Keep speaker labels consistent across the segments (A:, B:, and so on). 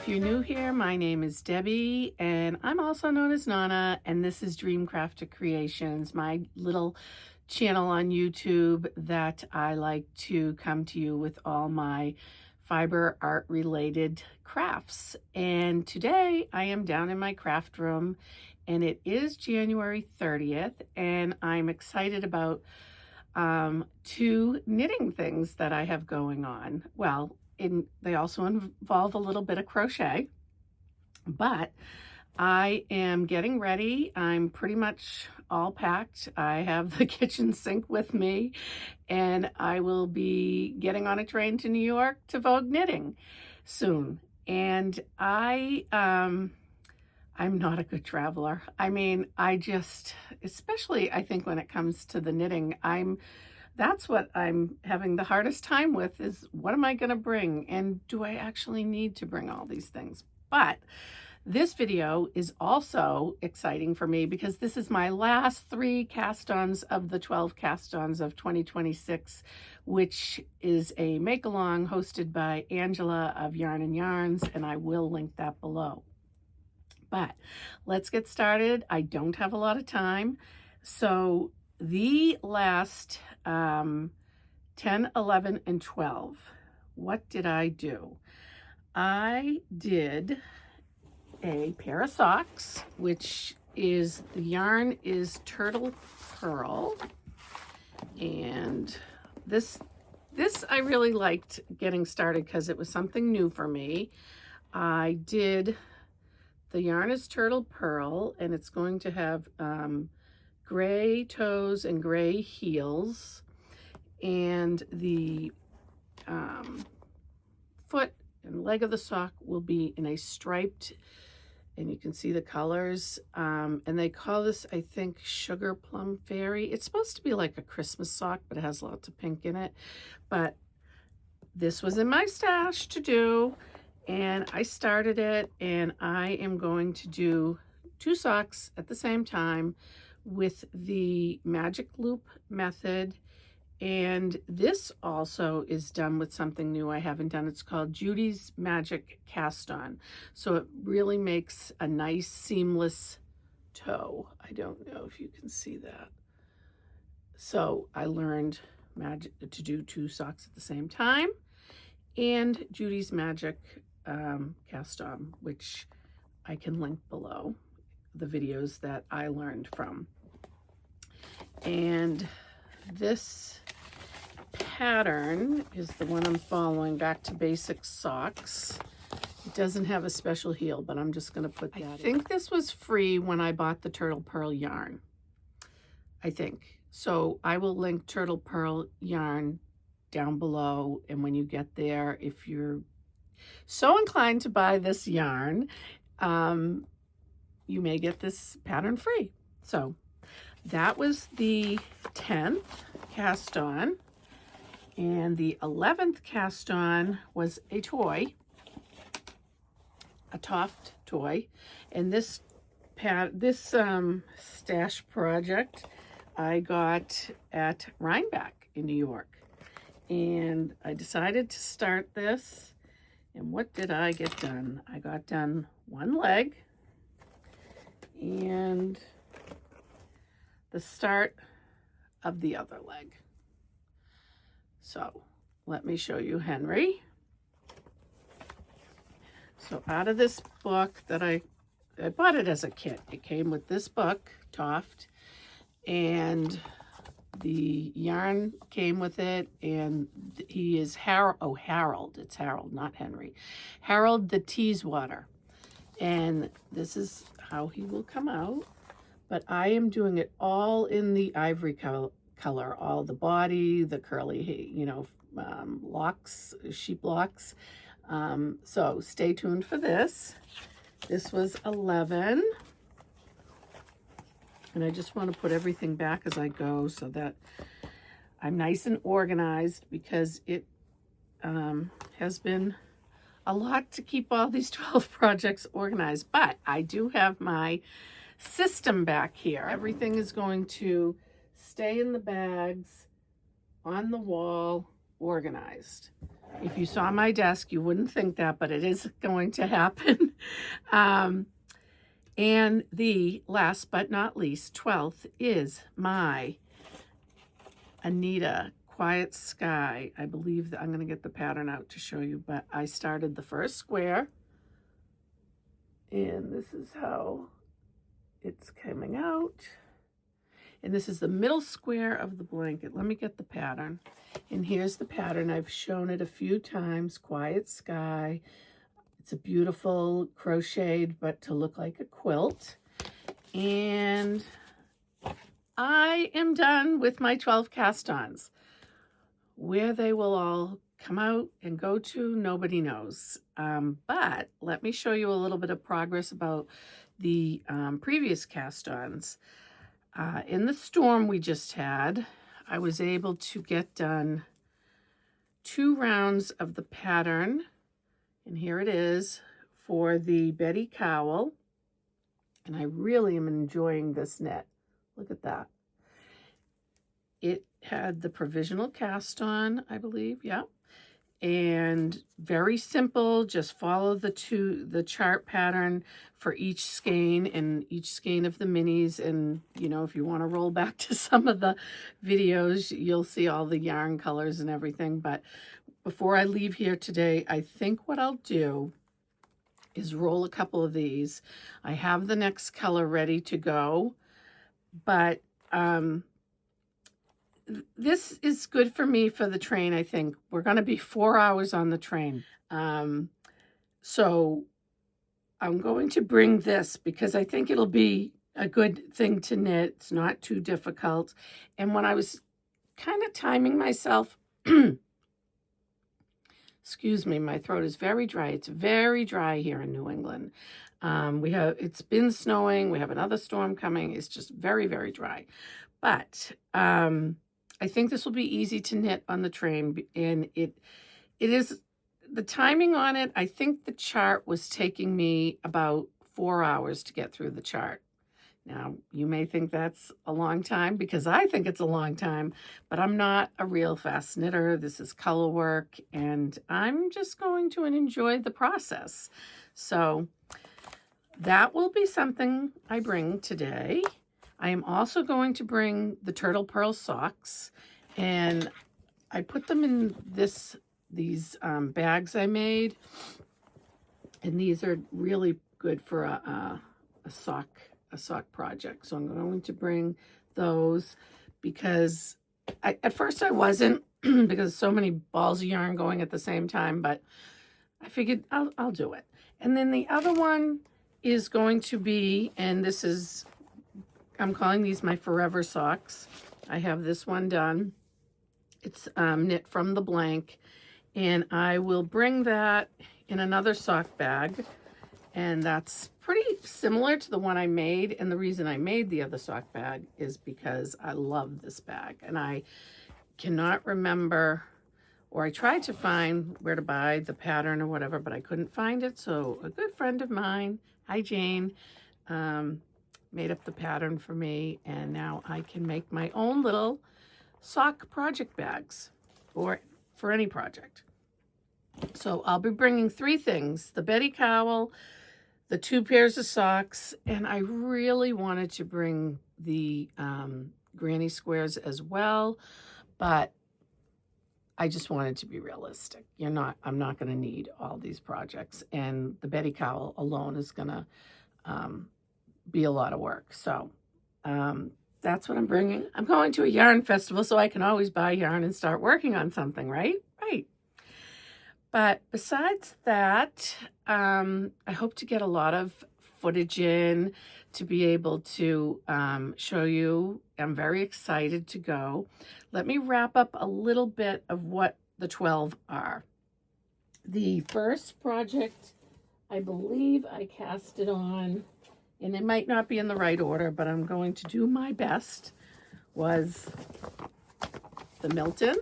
A: If you're new here, my name is Debbie, and I'm also known as Nana, and this is Dreamcrafter Creations, my little channel on YouTube that I like to come to you with all my fiber art related crafts. And today I am down in my craft room, and it is January 30th, and I'm excited about two knitting things that I have going on. Well, they also involve a little bit of crochet, but I am getting ready. I'm pretty much all packed. I have the kitchen sink with me, and I will be getting on a train to New York to Vogue Knitting soon. And I'm not a good traveler. I mean, especially I think when it comes to the knitting, that's what I'm having the hardest time with, is what am I going to bring? And do I actually need to bring all these things? But this video is also exciting for me because this is my last 3 cast-ons of the 12 cast-ons of 2026, which is a make-along hosted by Angela of Yarn and Yarns, and I will link that below. But let's get started. I don't have a lot of time. So the last 10, 11, and 12, what did I do? I did a pair of socks, which is, the yarn is Turtle Pearl. And this I really liked getting started because it was something new for me. The yarn is Turtle Pearl, and it's going to have gray toes and gray heels, and the foot and leg of the sock will be in a striped, and you can see the colors, and they call this, I think, Sugar Plum Fairy. It's supposed to be like a Christmas sock, but it has lots of pink in it. But this was in my stash to do, and I started it, and I am going to do 2 socks at the same time with the magic loop method. And this also is done with something new I haven't done. It's called Judy's Magic Cast On. So it really makes a nice seamless toe. I don't know if you can see that. So I learned to do 2 socks at the same time, and Judy's Magic Cast On, which I can link below, the videos that I learned from. And this pattern is the one I'm following, Back to Basics Socks. It doesn't have a special heel, but I'm just going to put that in. I think this was free when I bought the Turtle Pearl yarn, I think. So I will link Turtle Pearl yarn down below, and when you get there, if you're so inclined to buy this yarn, you may get this pattern free. So that was the 10th cast on, and the 11th cast on was a toy, a Toft toy. And this stash project I got at Rhinebeck in New York, and I decided to start this. And what did I get done? I got done one leg and the start of the other leg. So let me show you Henry. So out of this book that I bought it as a kit. It came with this book, Toft, and the yarn came with it, and he is Harold. It's Harold, not Henry. Harold the Teeswater. And this is how he will come out. But I am doing it all in the ivory color, all the body, the curly, locks, sheep locks. So stay tuned for this. This was 11. And I just want to put everything back as I go so that I'm nice and organized, because it has been a lot to keep all these 12 projects organized. But I do have my system back here. Everything is going to stay in the bags, on the wall, organized. If you saw my desk, you wouldn't think that, but it is going to happen. And the last but not least, 12th, is my Anita Quiet Sky. I believe that I'm going to get the pattern out to show you, but I started the first square, and this is how it's coming out. And this is the middle square of the blanket. Let me get the pattern. And here's the pattern. I've shown it a few times. Quiet Sky. It's a beautiful crocheted, but to look like a quilt. And I am done with my 12 cast-ons. Where they will all come out and go to, nobody knows. But let me show you a little bit of progress about the previous cast-ons. In the storm we just had, I was able to get done 2 rounds of the pattern. And here it is for the Betty Cowl. And I really am enjoying this knit. Look at that. It had the provisional cast on, I believe, yeah. And very simple, just follow the chart pattern for each skein and each skein of the minis. And, you know, if you want to roll back to some of the videos, you'll see all the yarn colors and everything. But before I leave here today, I think what I'll do is roll a couple of these. I have the next color ready to go, but this is good for me for the train, I think. We're going to be 4 hours on the train. So I'm going to bring this because I think it'll be a good thing to knit. It's not too difficult. And when I was kind of timing myself, excuse me, my throat is very dry. It's very dry here in New England. It's been snowing. We have another storm coming. It's just very, very dry. But I think this will be easy to knit on the train, and it is the timing on it. I think the chart was taking me about 4 hours to get through the chart. Now, you may think that's a long time because I think it's a long time, but I'm not a real fast knitter. This is color work, and I'm just going to enjoy the process. So that will be something I bring today. I am also going to bring the turtle pearl socks, and I put them in these bags I made, and these are really good for a sock project. So I'm going to bring those because at first I wasn't because so many balls of yarn going at the same time, but I figured I'll do it. And then the other one is going to be, and this is, I'm calling these my forever socks. I have this one done. It's knit from the blank, and I will bring that in another sock bag, and that's pretty similar to the one I made. And the reason I made the other sock bag is because I love this bag, and I cannot remember, or I tried to find where to buy the pattern or whatever, but I couldn't find it. So a good friend of mine, hi Jane, made up the pattern for me, and now I can make my own little sock project bags or for any project. So I'll be bringing 3 things: the Betty Cowl, the 2 pairs of socks, and I really wanted to bring the granny squares as well, but I just wanted to be realistic. I'm not going to need all these projects, and the Betty Cowl alone is going to be a lot of work. So that's what I'm bringing. I'm going to a yarn festival, so I can always buy yarn and start working on something, right? Right. But besides that, I hope to get a lot of footage in to be able to show you. I'm very excited to go. Let me wrap up a little bit of what the 12 are. The first project, I believe I cast it on, and it might not be in the right order, but I'm going to do my best, was the Milton.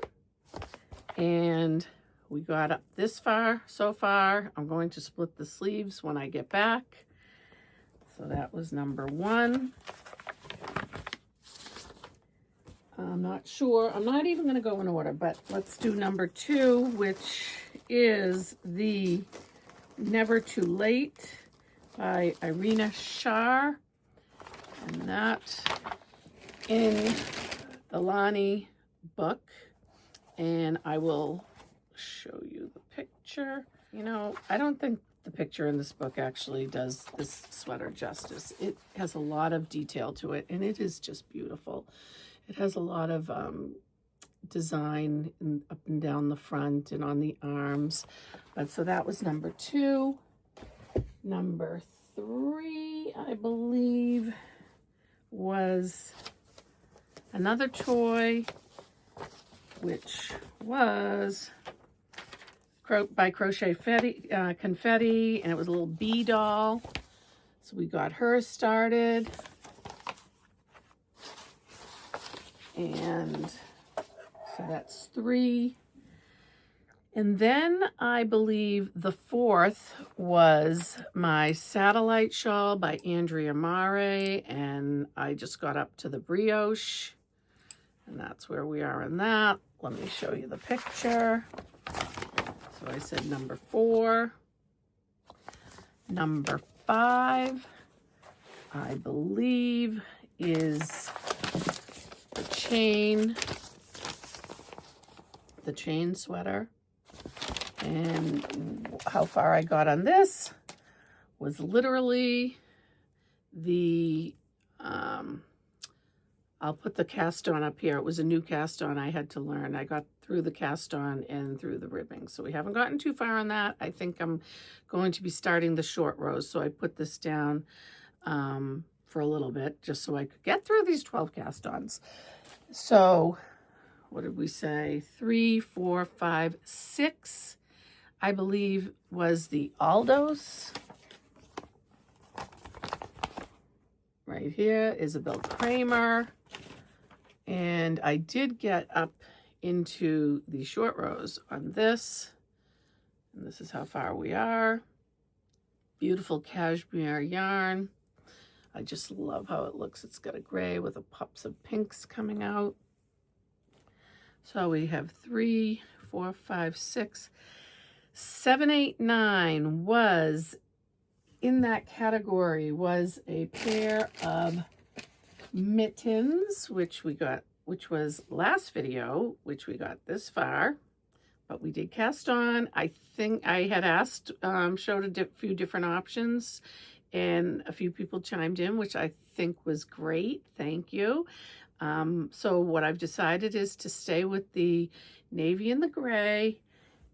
A: And we got up this far so far. I'm going to split the sleeves when I get back. So that was number 1. I'm not sure. I'm not even going to go in order, but let's do number 2, which is the Never Too Late by Irina Shar. And that in the Lonnie book. And I will show you the picture. You know, I don't think the picture in this book actually does this sweater justice. It has a lot of detail to it, and it is just beautiful. It has a lot of design up and down the front and on the arms. But so that was number 2. Number 3, I believe, was another toy, which was by Crochet Confetti, and it was a little bee doll. So we got her started. And so that's 3. And then I believe the 4th was my Satellite Shawl by Andrea Mare, and I just got up to the brioche, and that's where we are in that. Let me show you the picture. So I said number 4. Number 5, I believe, is the chain sweater. And how far I got on this was literally the, I'll put the cast on up here. It was a new cast on I had to learn. I got through the cast on and through the ribbing. So we haven't gotten too far on that. I think I'm going to be starting the short rows. So I put this down for a little bit just so I could get through these 12 cast ons. So what did we say? 3, 4, 5, 6, I believe, was the Aldos. Right here, Isabel Kramer. And I did get up into the short rows on this. And this is how far we are. Beautiful cashmere yarn. I just love how it looks. It's got a gray with a pops of pinks coming out. So we have 3, 4, 5, 6, 7, 8, 9 was in that category, was a pair of mittens, which was last video, which we got this far, but we did cast on. I think I had asked, showed a few different options, and a few people chimed in, which I think was great. Thank you. So what I've decided is to stay with the navy and the gray,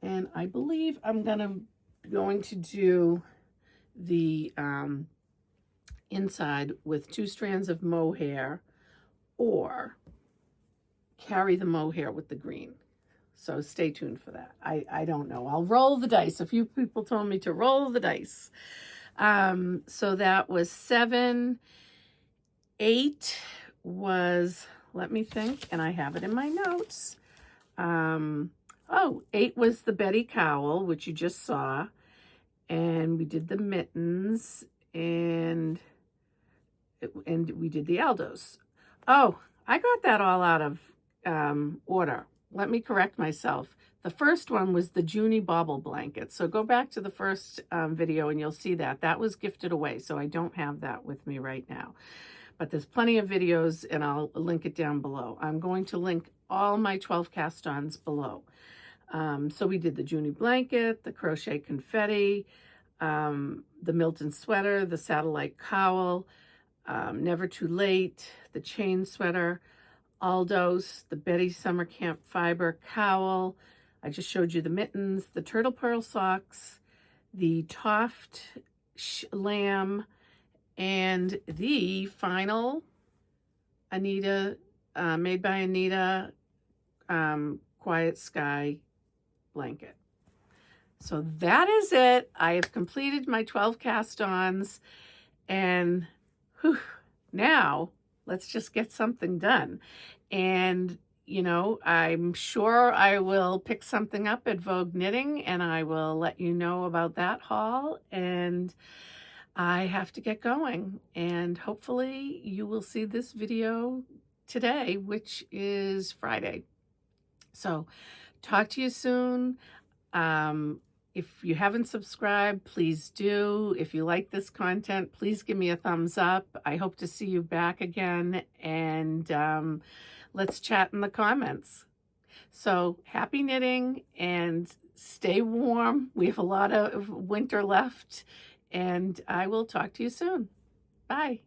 A: and I believe I'm going to do the inside with 2 strands of mohair, or carry the mohair with the green. So stay tuned for that. I don't know. I'll roll the dice. A few people told me to roll the dice. So that was 7. 8 was, let me think, and I have it in my notes. 8 was the Betty Cowl, which you just saw. And we did the mittens, and we did the Aldos. Oh, I got that all out of order. Let me correct myself. The first one was the Junie Bobble Blanket. So go back to the first video and you'll see that. That was gifted away, so I don't have that with me right now. But there's plenty of videos, and I'll link it down below. I'm going to link all my 12 cast-ons below. So we did the Junie Blanket, the Crochet Confetti, the Milton Sweater, the Satellite Cowl, Never Too Late, the Chain Sweater, Aldos, the Betty Summer Camp Fiber Cowl. I just showed you the mittens, the Turtle Pearl Socks, the Toft Lamb, and the final Anita, made by Anita, Quiet Sky blanket. So that is it. I have completed my 12 cast-ons, and now let's just get something done. And, you know, I'm sure I will pick something up at Vogue Knitting, and I will let you know about that haul. And I have to get going, and hopefully you will see this video today, which is Friday. So talk to you soon. If you haven't subscribed, please do. If you like this content, please give me a thumbs up. I hope to see you back again, and let's chat in the comments. So happy knitting and stay warm. We have a lot of winter left, and I will talk to you soon. Bye.